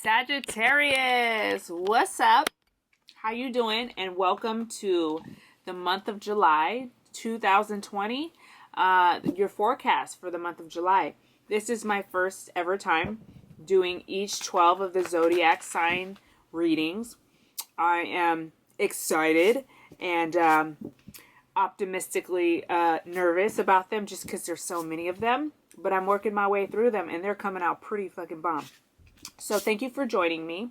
Sagittarius, what's up? How you doing? And welcome to the month of July 2020, your forecast for the month of July. This is my first ever time doing each 12 of the zodiac sign readings. I am excited and optimistically nervous about them just because there's so many of them, but I'm working my way through them and they're coming out pretty fucking bomb. So thank you for joining me.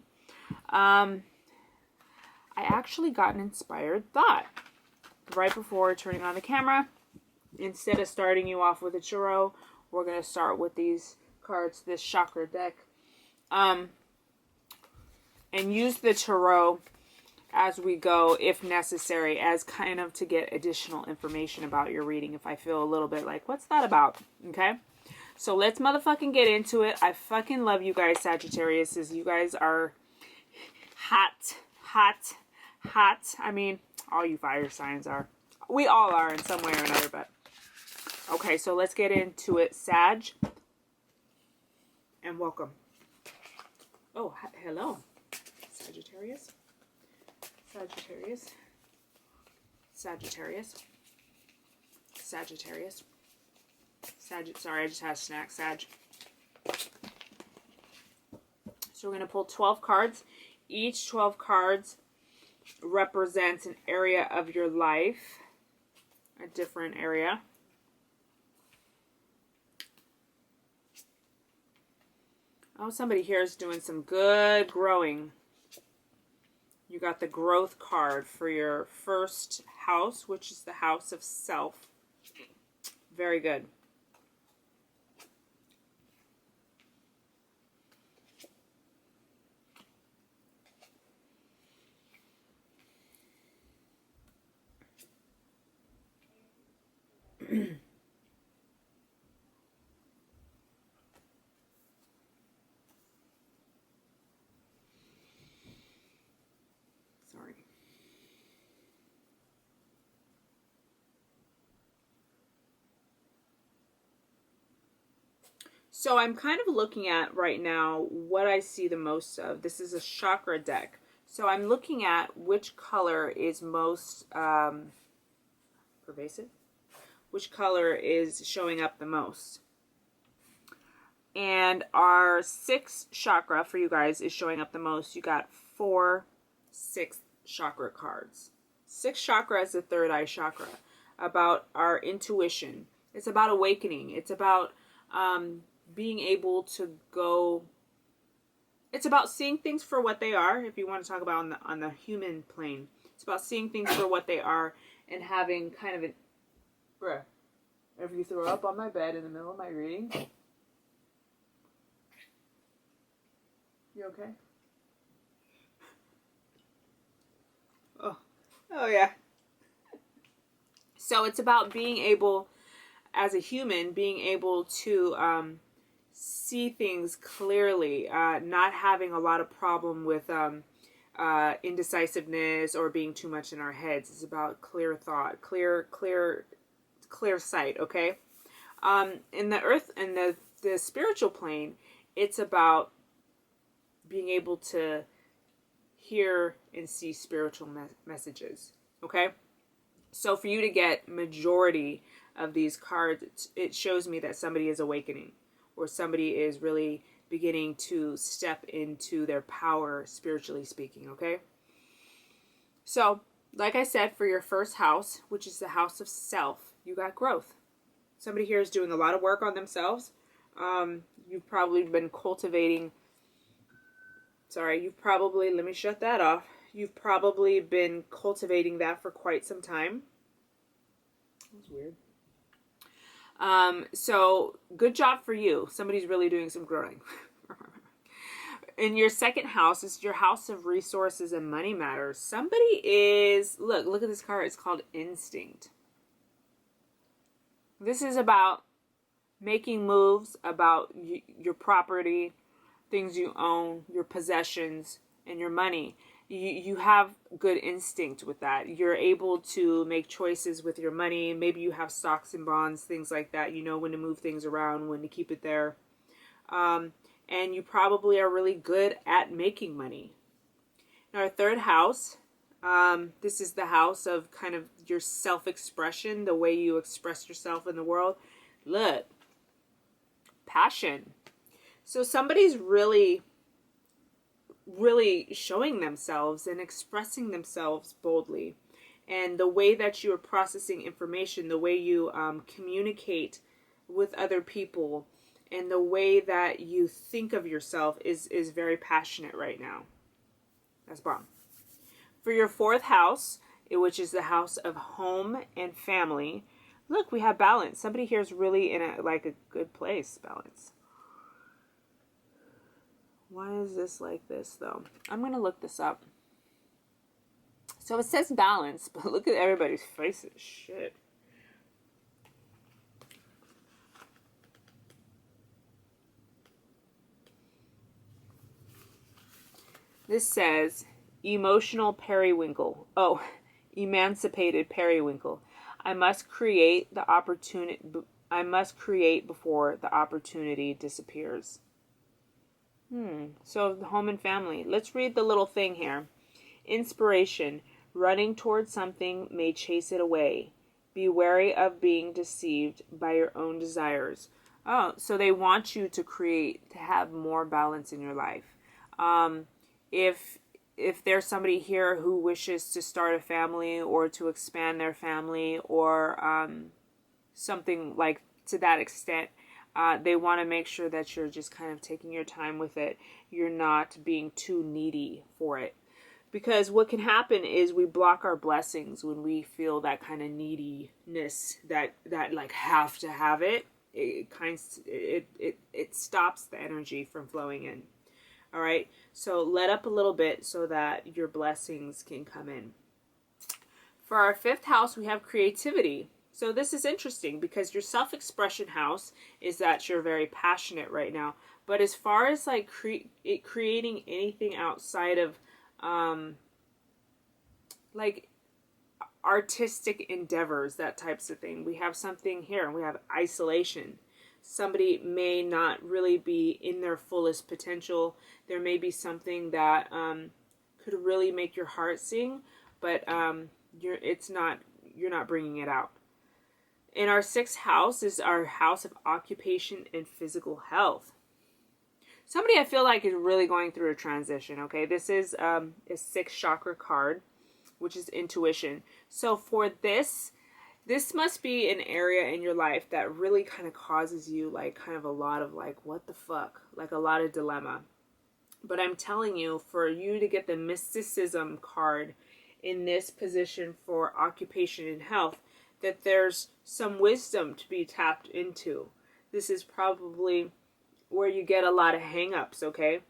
I actually got an inspired thought right before turning on the camera. Instead of starting you off with a tarot, we're going to start with these cards, this chakra deck, and use the tarot as we go, if necessary, as kind of to get additional information about your reading if I feel a little bit like, what's that about? Okay? So let's motherfucking get into it. I fucking love you guys, Sagittarius. You guys are hot. I mean, all you fire signs are. We all are in some way or another, but... Okay, so let's get into it, Sag. And welcome. Oh, hello. Sagittarius. Sagittarius. Sagittarius. Sagittarius. Sorry, I just had a snack. Sag. So we're going to pull 12 cards. Each 12 cards represents an area of your life. A different area. Oh, somebody here is doing some good growing. You got the growth card for your first house, which is the house of self. Very good. Sorry. So I'm kind of looking at right now what I see the most of. This is a chakra deck. So I'm looking at which color is most pervasive. Which color is showing up the most. And our 6th chakra for you guys is showing up the most. You got 4 6th chakra cards. 6th chakra is the third eye chakra. About our intuition. It's about awakening. It's about being able to go. It's about seeing things for what they are. If you want to talk about on the human plane. It's about seeing things for what they are and having kind of an... Bruh, if you throw up on my bed in the middle of my reading, you okay? Oh yeah. So it's about being able, as a human, being able to see things clearly, not having a lot of problem with indecisiveness or being too much in our heads. It's about clear thought, clear sight, okay? In the earth and the spiritual plane, it's about being able to hear and see spiritual messages, okay? So for you to get majority of these cards, it shows me that somebody is awakening or somebody is really beginning to step into their power, spiritually speaking, okay? So, like I said, for your first house, which is the house of self, you got growth. Somebody here is doing a lot of work on themselves. You've probably been cultivating... let me shut that off. You've probably been cultivating that for quite some time. That was weird. So, good job for you. Somebody's really doing some growing. In your second house, it's your house of resources and money matters. Somebody is... Look at this card. It's called Instinct. This is about making moves, about your property, things you own, your possessions, and your money. You have good instinct with that. You're able to make choices with your money. Maybe you have stocks and bonds, things like that. You know when to move things around, when to keep it there. and you probably are really good at making money. In our third house, this is the house of kind of your self-expression, the way you express yourself in the world. Look, passion. So somebody's really showing themselves and expressing themselves boldly. And the way that you are processing information, the way you communicate with other people, and the way that you think of yourself is very passionate right now. That's bomb. For your fourth house, which is the house of home and family, look, we have balance. Somebody here is really in a good place, balance. Why is this like this, though? I'm going to look this up. So it says balance, but look at everybody's faces. Shit. This says emotional periwinkle. Oh, emancipated periwinkle. I must create the opportunity. I must create before the opportunity disappears. So home and family. Let's read the little thing here. Inspiration. Running towards something may chase it away. Be wary of being deceived by your own desires. Oh, so they want you to create, to have more balance in your life. If there's somebody here who wishes to start a family or to expand their family or something like to that extent, they want to make sure that you're just kind of taking your time with it. You're not being too needy for it. Because what can happen is we block our blessings when we feel that kind of neediness, that like have to have it. It stops the energy from flowing in. All right. So let up a little bit so that your blessings can come in. For our fifth house, we have creativity. So this is interesting because your self-expression house is that you're very passionate right now. But as far as like creating anything outside of like artistic endeavors, that types of thing. We have something here. We have isolation. Somebody may not really be in their fullest potential. There may be something that could really make your heart sing, but you're not bringing it out. In our sixth house is our house of occupation and physical health. Somebody I feel like is really going through a transition, okay? This is a sixth chakra card, which is intuition. So for this must be an area in your life that really kind of causes you like kind of a lot of like, what the fuck? Like a lot of dilemma. But I'm telling you, for you to get the mysticism card in this position for occupation and health, that there's some wisdom to be tapped into. This is probably where you get a lot of hang-ups, okay?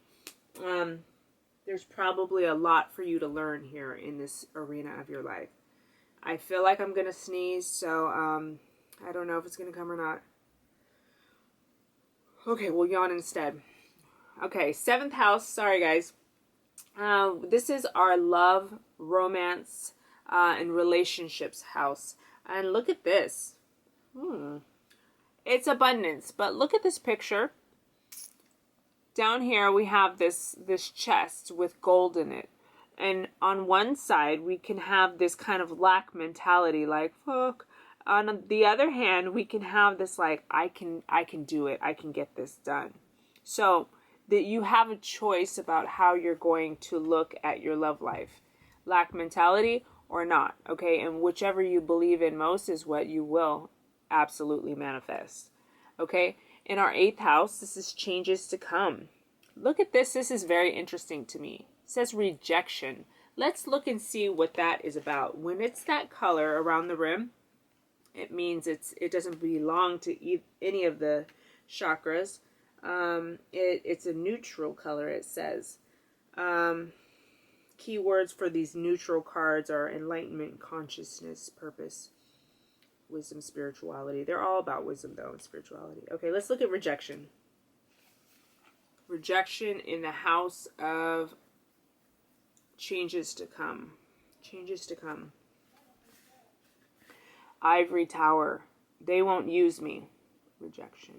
There's probably a lot for you to learn here in this arena of your life. I feel like I'm going to sneeze, so I don't know if it's going to come or not. Okay, we'll yawn instead. Okay, seventh house. Sorry, guys. This is our love, romance, and relationships house. And look at this. It's abundance, but look at this picture. Down here we have this chest with gold in it. And on one side we can have this kind of lack mentality, like fuck. On the other hand, we can have this like I can do it. I can get this done. So that you have a choice about how you're going to look at your love life. Lack mentality or not, okay? And whichever you believe in most is what you will absolutely manifest, okay? In our eighth house, this is changes to come. Look at this. This is very interesting to me. It says rejection. Let's look and see what that is about. When it's that color around the rim, it means it doesn't belong to any of the chakras. It's a neutral color, it says. Keywords for these neutral cards are enlightenment, consciousness, purpose, wisdom, spirituality. They're all about wisdom, though, and spirituality. Okay, let's look at rejection. Rejection in the house of changes to come. Changes to come. Ivory Tower. They won't use me. Rejection.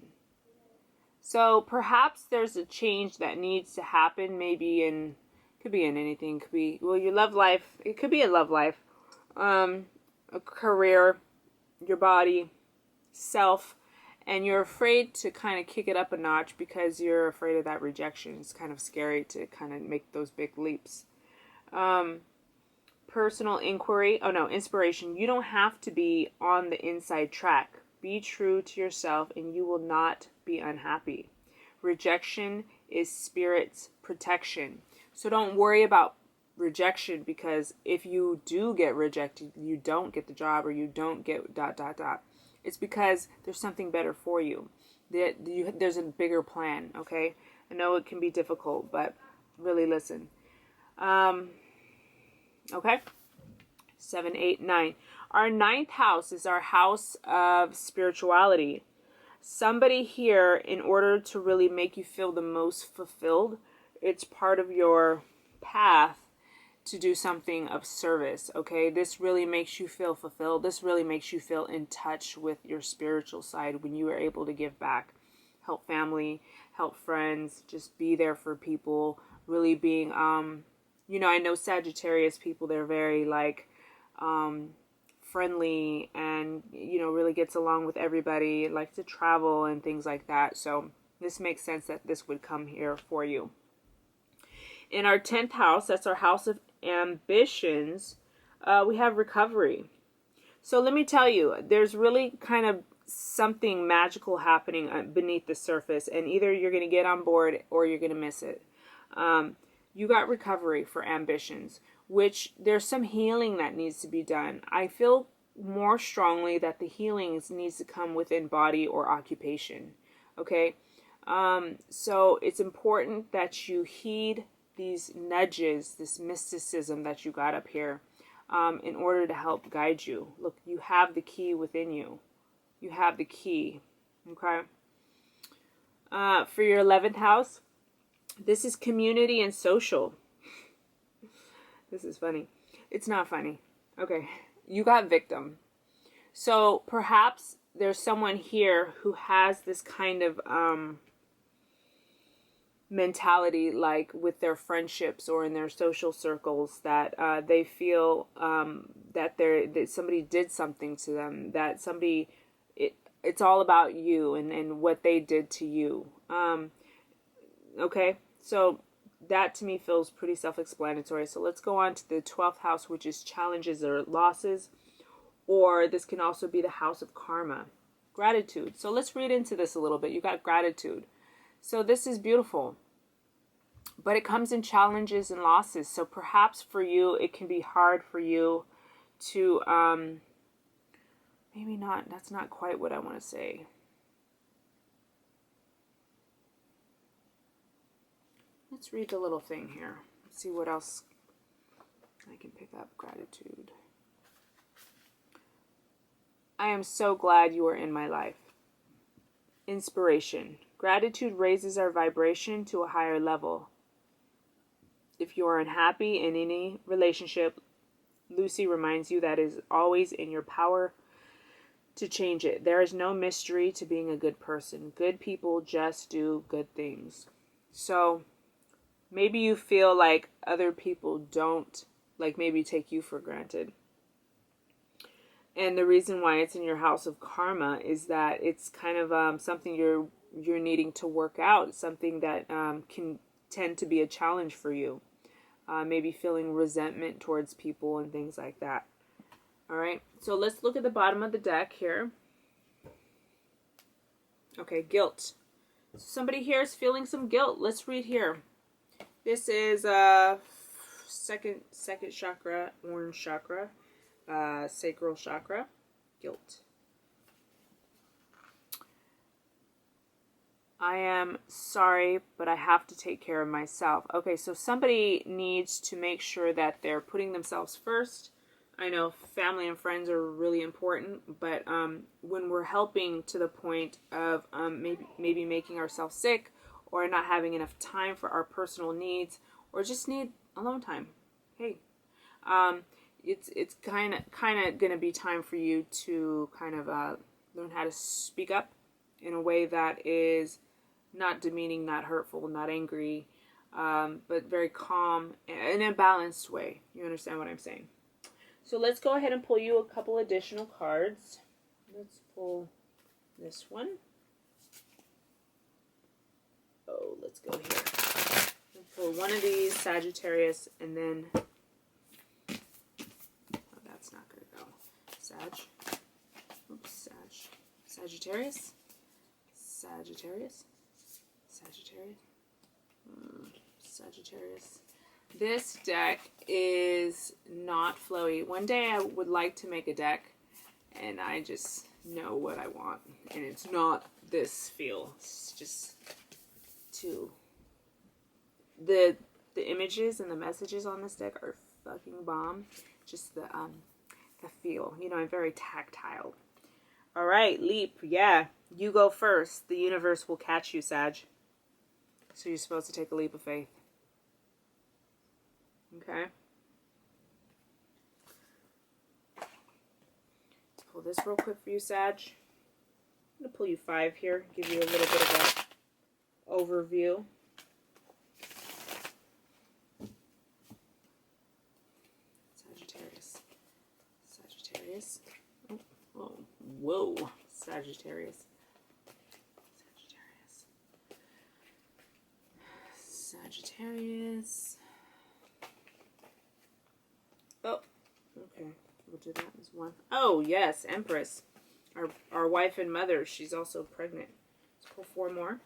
So perhaps there's a change that needs to happen, maybe could be in anything, could be, well, your love life, it could be a love life, a career, your body, self, and you're afraid to kind of kick it up a notch because you're afraid of that rejection. It's kind of scary to kind of make those big leaps. Personal inquiry, inspiration. You don't have to be on the inside track. Be true to yourself and you will not be unhappy. Rejection is spirit's protection. So don't worry about rejection, because if you do get rejected, you don't get the job or you don't get ... It's because there's something better for you. There's a bigger plan, okay? I know it can be difficult, but really listen. Okay? 7, 8, 9. Our 9th house is our house of spirituality. Somebody here, in order to really make you feel the most fulfilled, it's part of your path to do something of service, okay? This really makes you feel fulfilled. This really makes you feel in touch with your spiritual side when you are able to give back. Help family, help friends, just be there for people, really being, I know Sagittarius people, they're very friendly and, really gets along with everybody, likes to travel and things like that. So this makes sense that this would come here for you. In our 10th house, that's our house of ambitions, we have recovery. So let me tell you, there's really kind of something magical happening beneath the surface, and either you're going to get on board or you're going to miss it. You got recovery for ambitions, which there's some healing that needs to be done. I feel more strongly that the healing needs to come within body or occupation. Okay? So it's important that you heed these nudges, this mysticism that you got up here, in order to help guide you. Look, you have the key within you. You have the key. Okay? For your 11th house, this is community and social. This is funny. It's not funny. Okay. You got victim. So perhaps there's someone here who has this kind of mentality, like with their friendships or in their social circles, that they feel that somebody did something to them, that it's all about you and what they did to you. Okay, so that to me feels pretty self-explanatory. So let's go on to the 12th house, which is challenges or losses, or this can also be the house of karma, gratitude. So let's read into this a little bit. You got gratitude. So this is beautiful, but it comes in challenges and losses. So perhaps for you, it can be hard for you to, maybe not, that's not quite what I want to say. Let's read the little thing here. Let's see what else I can pick up. Gratitude. I am so glad you are in my life. Inspiration. Gratitude raises our vibration to a higher level. If you are unhappy in any relationship, Lucy reminds you that it is always in your power to change it. There is no mystery to being a good person. Good people just do good things. So maybe you feel like other people don't, maybe take you for granted. And the reason why it's in your house of karma is that it's kind of something you're needing to work out, something that can tend to be a challenge for you. Maybe feeling resentment towards people and things like that. All right, so let's look at the bottom of the deck here. Okay, guilt. Somebody here is feeling some guilt. Let's read here. This is second chakra, orange chakra, sacral chakra, guilt. I am sorry, but I have to take care of myself. Okay, so somebody needs to make sure that they're putting themselves first. I know family and friends are really important, but when we're helping to the point of maybe making ourselves sick, or not having enough time for our personal needs, or just need alone time, hey, it's kind of going to be time for you to kind of learn how to speak up in a way that is not demeaning, not hurtful, not angry, but very calm in a balanced way. You understand what I'm saying? So let's go ahead and pull you a couple additional cards. Let's pull this one. Oh, let's go here. Let's pull one of these, Sagittarius, and then... Oh, that's not going to go. Sagittarius. Sagittarius. Sagittarius. This deck is not flowy. One day I would like to make a deck, and I just know what I want, and it's not this feel. It's just too... The images and the messages on this deck are fucking bomb. Just the feel. You know, I'm very tactile. All right, leap. Yeah, you go first. The universe will catch you, Sag. So you're supposed to take a leap of faith. Okay. Pull this real quick for you, Sag. I'm going to pull you 5 here. Give you a little bit of an overview. Sagittarius. Oh, whoa. Sagittarius. Sagittarius. Oh, okay. We'll do that as one. Oh, yes, Empress. Our wife and mother. She's also pregnant. Let's pull 4 more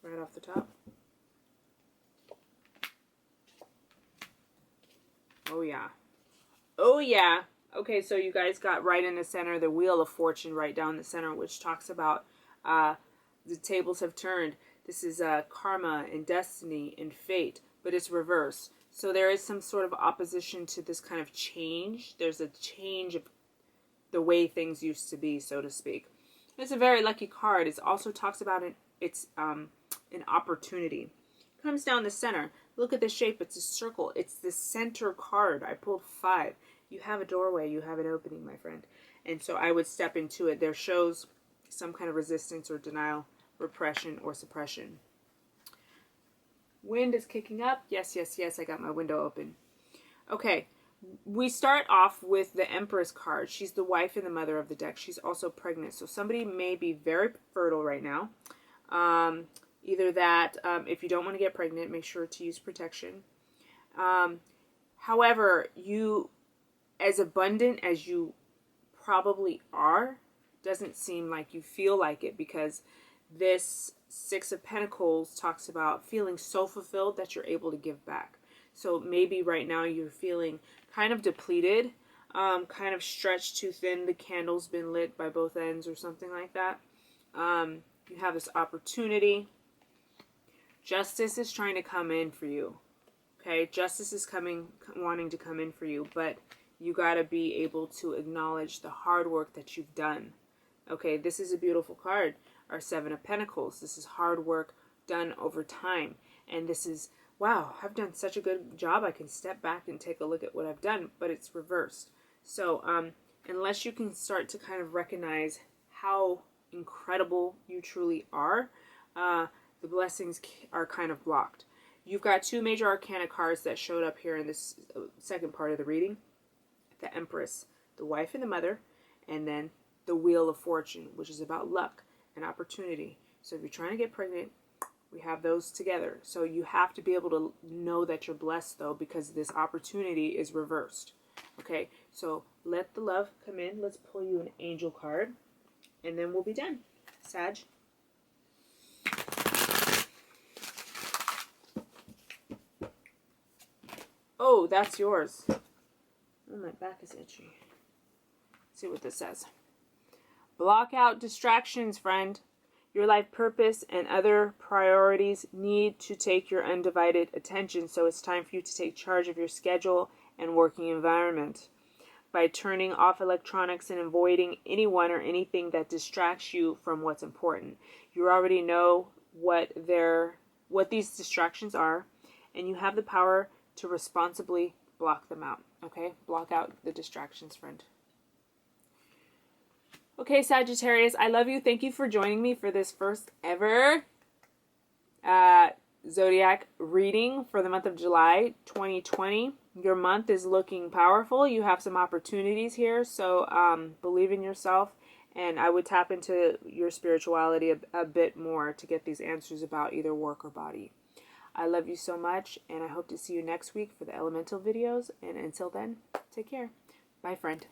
right off the top. Oh, yeah. Oh, yeah. Okay, so you guys got right in the center the Wheel of Fortune right down the center, which talks about the tables have turned. This is karma and destiny and fate, but it's reverse. So there is some sort of opposition to this kind of change. There's a change of the way things used to be, so to speak. It's a very lucky card. It also talks about it's an opportunity. It comes down the center. Look at the shape. It's a circle. It's the center card. I pulled 5. You have a doorway, you have an opening, my friend. And so I would step into it. There shows some kind of resistance or denial, repression or suppression. Wind is kicking up. Yes, yes, yes, I got my window open. Okay, we start off with the Empress card. She's the wife and the mother of the deck. She's also pregnant. So somebody may be very fertile right now. Either that, if you don't want to get pregnant, make sure to use protection. However, you... as abundant as you probably are, doesn't seem like you feel like it, because this 6 of Pentacles talks about feeling so fulfilled that you're able to give back. So maybe right now you're feeling kind of depleted, kind of stretched too thin. The candle's been lit by both ends or something like that. You have this opportunity. Justice is trying to come in for you. Okay, justice is wanting to come in for you, but you got to be able to acknowledge the hard work that you've done. Okay, this is a beautiful card. Our 7 of Pentacles. This is hard work done over time. And this is, wow, I've done such a good job. I can step back and take a look at what I've done, but it's reversed. So unless you can start to kind of recognize how incredible you truly are, the blessings are kind of blocked. You've got 2 major arcana cards that showed up here in this second part of the reading. The Empress, the wife and the mother, and then the Wheel of Fortune, which is about luck and opportunity. So if you're trying to get pregnant, we have those together. So you have to be able to know that you're blessed, though, because this opportunity is reversed. Okay, so let the love come in. Let's pull you an angel card, and then we'll be done. Sag. Oh, that's yours. Oh, my back is itchy. Let's see what this says. Block out distractions, friend. Your life purpose and other priorities need to take your undivided attention, so it's time for you to take charge of your schedule and working environment. By turning off electronics and avoiding anyone or anything that distracts you from what's important. You already know what these distractions are, and you have the power to responsibly block them out. Okay? Block out the distractions, friend. Okay, Sagittarius, I love you. Thank you for joining me for this first ever Zodiac reading for the month of July 2020. Your month is looking powerful. You have some opportunities here, so believe in yourself, and I would tap into your spirituality a bit more to get these answers about either work or body. I love you so much, and I hope to see you next week for the elemental videos, and until then, take care. Bye, friend.